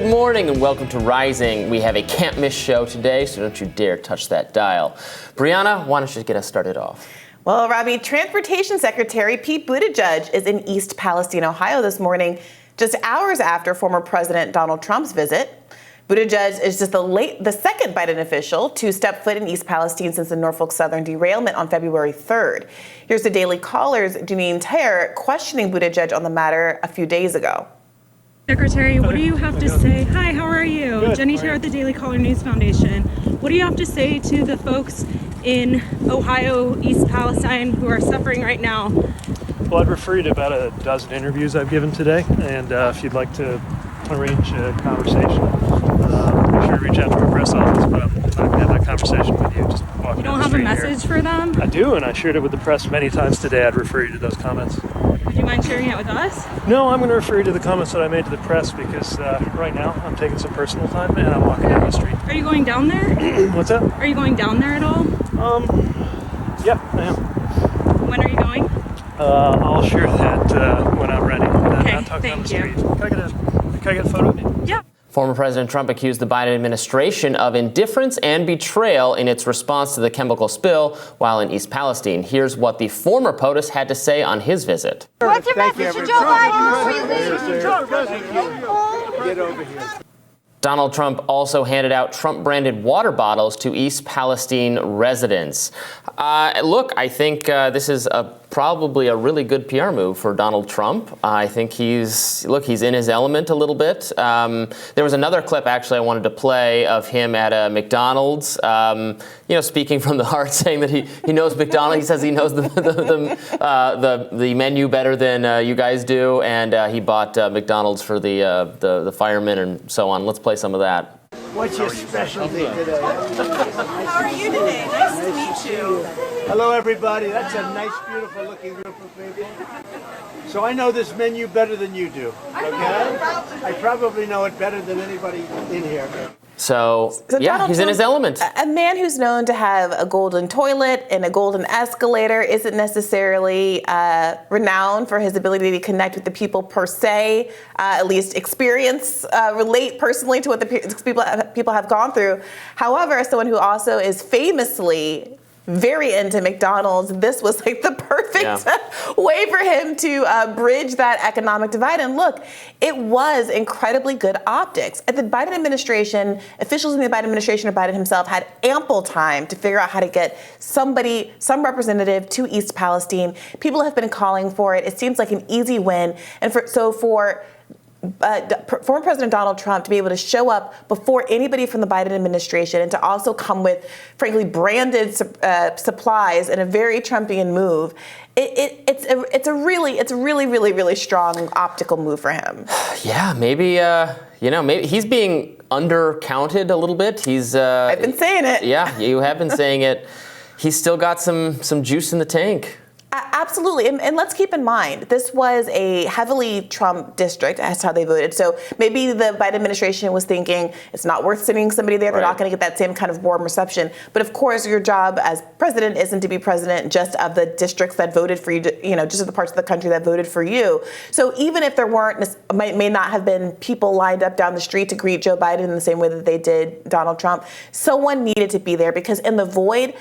Good morning and welcome to Rising. We have a can't miss show today, so don't you dare touch that dial. Briahna, why don't you get us started off? Well, Robby, Transportation Secretary Pete Buttigieg is in East Palestine, Ohio this morning, just hours after former President Donald Trump's visit. Buttigieg is just the second Biden official to step foot in East Palestine since the Norfolk Southern derailment on February 3rd. Here's the Daily Caller's Janine Taylor questioning Buttigieg on the matter a few days ago. Secretary, what do you have to say? Hi, how are you? Good. Jenny Taylor at the Daily Caller News Foundation. What do you have to say to the folks in Ohio, East Palestine, who are suffering right now? Well, I'd refer you to about a dozen interviews I've given today, and if you'd like to arrange a conversation, be sure to reach out to our press office, but I'm not going to have that conversation with you. Just walking down the street. You don't have a message for them? I do, and I shared it with the press many times today. I'd refer you to those comments. Would you mind sharing it with us? No, I'm going to refer you to the comments that I made to the press because right now I'm taking some personal time and I'm walking down the street. Are you going down there? What's that? Are you going down there at all? Yeah, I am. When are you going? I'll share that when I'm ready. Okay, not talking on the thank you. street. Can I get a photo of you? Yeah. Former President Trump accused the Biden administration of indifference and betrayal in its response to the chemical spill while in East Palestine. Here's what the former POTUS had to say on his visit. What's your message to Joe Biden before you leave? Get over here. Donald Trump also handed out Trump-branded water bottles to East Palestine residents. Look, I think this is probably a really good PR move for Donald Trump. I think he's in his element a little bit. There was another clip, actually, I wanted to play of him at a McDonald's, speaking from the heart, saying that he knows McDonald's. He says he knows the menu better than you guys do, and he bought McDonald's for the firemen and so on. Let's play some of that. What's your specialty today? How are you today? Nice to meet you. Hello, everybody. That's a nice, beautiful looking group of people. So I know this menu better than you do, okay? I probably know it better than anybody in here. So yeah, he's in his element. A man who's known to have a golden toilet and a golden escalator isn't necessarily renowned for his ability to connect with the people per se, at least relate personally to what the people have gone through. However, as someone who also is famously very into McDonald's, this was like the perfect way for him to bridge that economic divide. And look, it was incredibly good optics. At the Biden administration, officials in the Biden administration or Biden himself had ample time to figure out how to get some representative to East Palestine. People have been calling for it. It seems like an easy win. And for former President Donald Trump to be able to show up before anybody from the Biden administration and to also come with, frankly, branded supplies in a very Trumpian move, it's a really strong optical move for him. Yeah, maybe maybe he's being undercounted a little bit. I've been saying it. Yeah, you have been saying it. He's still got some juice in the tank. Absolutely. And let's keep in mind, this was a heavily Trump district. That's how they voted. So maybe the Biden administration was thinking it's not worth sending somebody there. They're not going to get that same kind of warm reception. But of course, your job as president isn't to be president just of the districts that voted for you, just of the parts of the country that voted for you. So even if there may not have been people lined up down the street to greet Joe Biden in the same way that they did Donald Trump, someone needed to be there because in the void,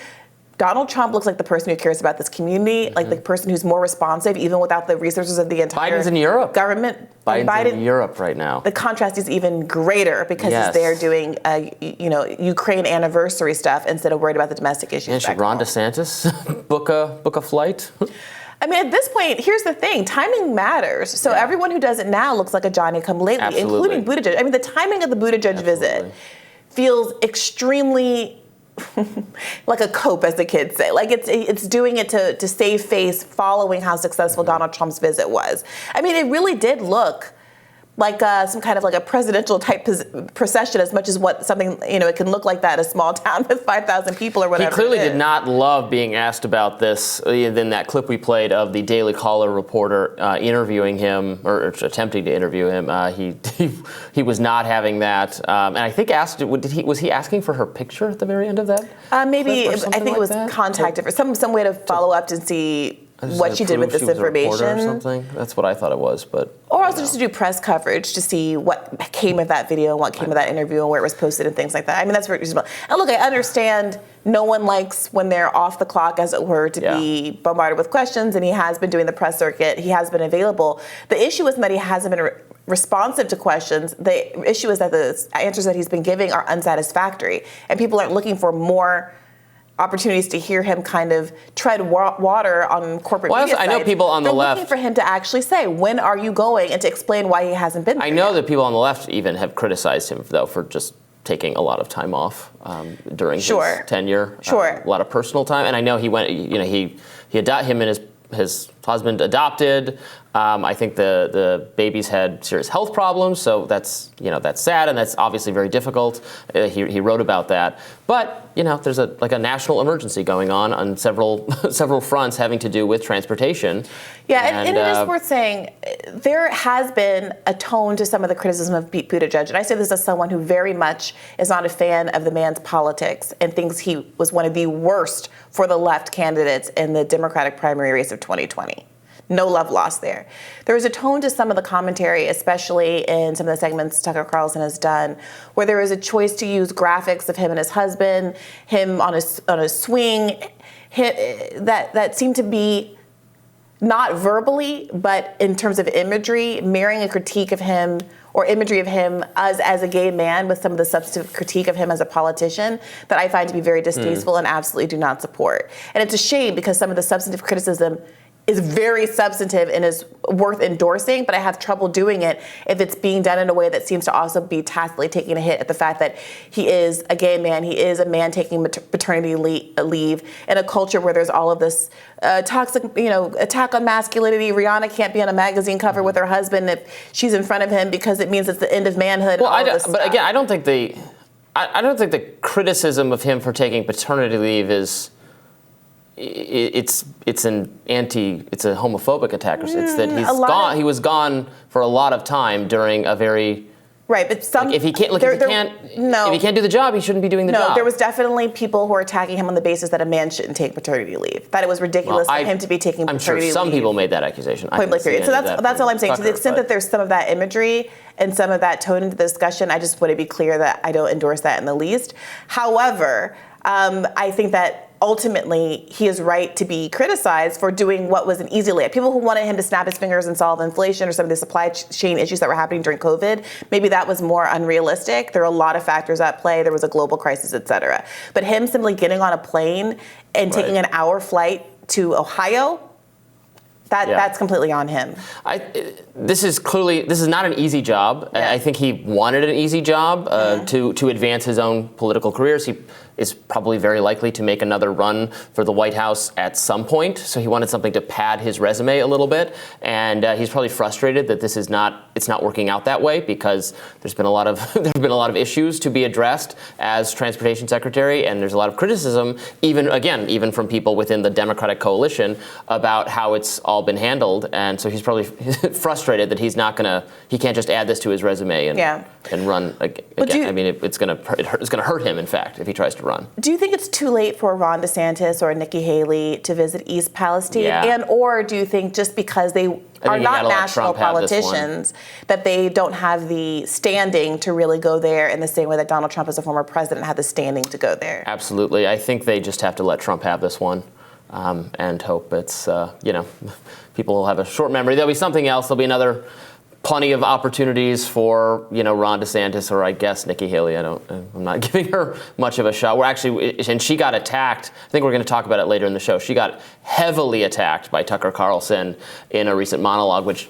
Donald Trump looks like the person who cares about this community, like the person who's more responsive, even without the resources of the entire Biden's in Europe. Government. Biden's in Europe right now. The contrast is even greater because he's there doing, Ukraine anniversary stuff instead of worried about the domestic issues. And should Ron DeSantis book a flight? I mean, at this point, here's the thing. Timing matters. So everyone who does it now looks like a Johnny-come-lately, including Buttigieg. I mean, the timing of the Buttigieg visit feels extremely like a cope, as the kids say. Like it's doing it to save face following how successful Donald Trump's visit was. I mean, it really did look like some kind of like a presidential type procession, as much as what something, it can look like that in a small town with 5,000 people or whatever. He clearly did not love being asked about this in that clip we played of the Daily Caller reporter interviewing him or attempting to interview him. He was not having that. And I think was he asking for her picture at the very end of that? Maybe I think it was contact, some way to follow up to see what she did with this She was a reporter information. or something. That's what I thought it was, but. Or also just to do press coverage to see what came of that video and what came of that interview and where it was posted and things like that. I mean, that's very reasonable. And look, I understand no one likes when they're off the clock, as it were, to be bombarded with questions, and he has been doing the press circuit. He has been available. The issue isn't that he hasn't been responsive to questions. The issue is that the answers that he's been giving are unsatisfactory, and people aren't looking for more opportunities to hear him kind of tread water on corporate media I know sites. people on the They're left looking for him to actually say, when are you going, and to explain why he hasn't been there I know yet. that people on the left even have criticized him, though, for just taking a lot of time off during his tenure. A lot of personal time. And I know he went, him and his husband adopted. I think the babies had serious health problems, so that's sad, and that's obviously very difficult. He wrote about that, but there's a national emergency going on several fronts having to do with transportation. Yeah, and it is worth saying there has been a tone to some of the criticism of Pete Buttigieg, and I say this as someone who very much is not a fan of the man's politics and thinks he was one of the worst for the left candidates in the Democratic primary race of 2020. No love lost there. There was a tone to some of the commentary, especially in some of the segments Tucker Carlson has done, where there was a choice to use graphics of him and his husband, him on a swing, that seemed to be not verbally, but in terms of imagery, mirroring a critique of him or imagery of him as a gay man with some of the substantive critique of him as a politician that I find to be very distasteful and absolutely do not support. And it's a shame because some of the substantive criticism is very substantive and is worth endorsing, but I have trouble doing it if it's being done in a way that seems to also be tacitly taking a hit at the fact that he is a gay man, he is a man taking paternity leave in a culture where there's all of this toxic, attack on masculinity. Rihanna can't be on a magazine cover with her husband if she's in front of him because it means it's the end of manhood. Well, again, I don't think the criticism of him for taking paternity leave is. It's a homophobic attack. It's that he was gone for a lot of time during a very right. But if he can't do the job, he shouldn't be doing the job. No, there was definitely people who were attacking him on the basis that a man shouldn't take paternity leave. That it was ridiculous for him to be taking paternity leave. I'm sure some people made that accusation. Point blank period. So that's all I'm saying. To the extent that there's some of that imagery and some of that tone into the discussion, I just want to be clear that I don't endorse that in the least. However, I think that ultimately he is right to be criticized for doing what was an easy layup. People who wanted him to snap his fingers and solve inflation or some of the supply chain issues that were happening during COVID, maybe that was more unrealistic. There are a lot of factors at play. There was a global crisis, et cetera. But him simply getting on a plane and taking an hour flight to Ohio, that's completely on him. This is not an easy job. Yeah. I think he wanted an easy job to advance his own political careers. He is probably very likely to make another run for the White House at some point. So he wanted something to pad his resume a little bit, and he's probably frustrated that it's not working out that way because there's been a lot of issues to be addressed as transportation secretary, and there's a lot of criticism, even from people within the Democratic coalition about how it's all been handled, and so he's probably frustrated that he can't just add this to his resume and run again. It's going to hurt him, in fact, if he tries to run. Do you think it's too late for Ron DeSantis or Nikki Haley to visit East Palestine? Yeah. Or do you think just because they are not national politicians that they don't have the standing to really go there in the same way that Donald Trump as a former president had the standing to go there? Absolutely. I think they just have to let Trump have this one. And hope it's, people will have a short memory. There'll be something else. There'll be plenty of opportunities for, Ron DeSantis or I guess Nikki Haley. I'm not giving her much of a shot. And she got attacked. I think we're going to talk about it later in the show. She got heavily attacked by Tucker Carlson in a recent monologue, which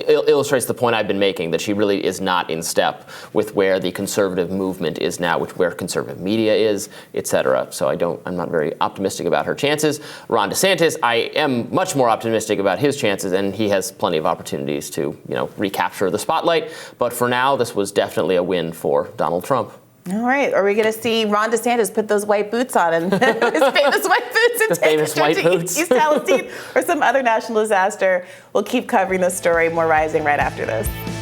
illustrates the point I've been making, that she really is not in step with where the conservative movement is now, where conservative media is, et cetera. So I'm not very optimistic about her chances. Ron DeSantis, I am much more optimistic about his chances, and he has plenty of opportunities to, recapture the spotlight. But for now, this was definitely a win for Donald Trump. All right. Are we going to see Ron DeSantis put those white boots on and his famous white boots and take a trip to East Palestine or some other national disaster? We'll keep covering this story. More Rising right after this.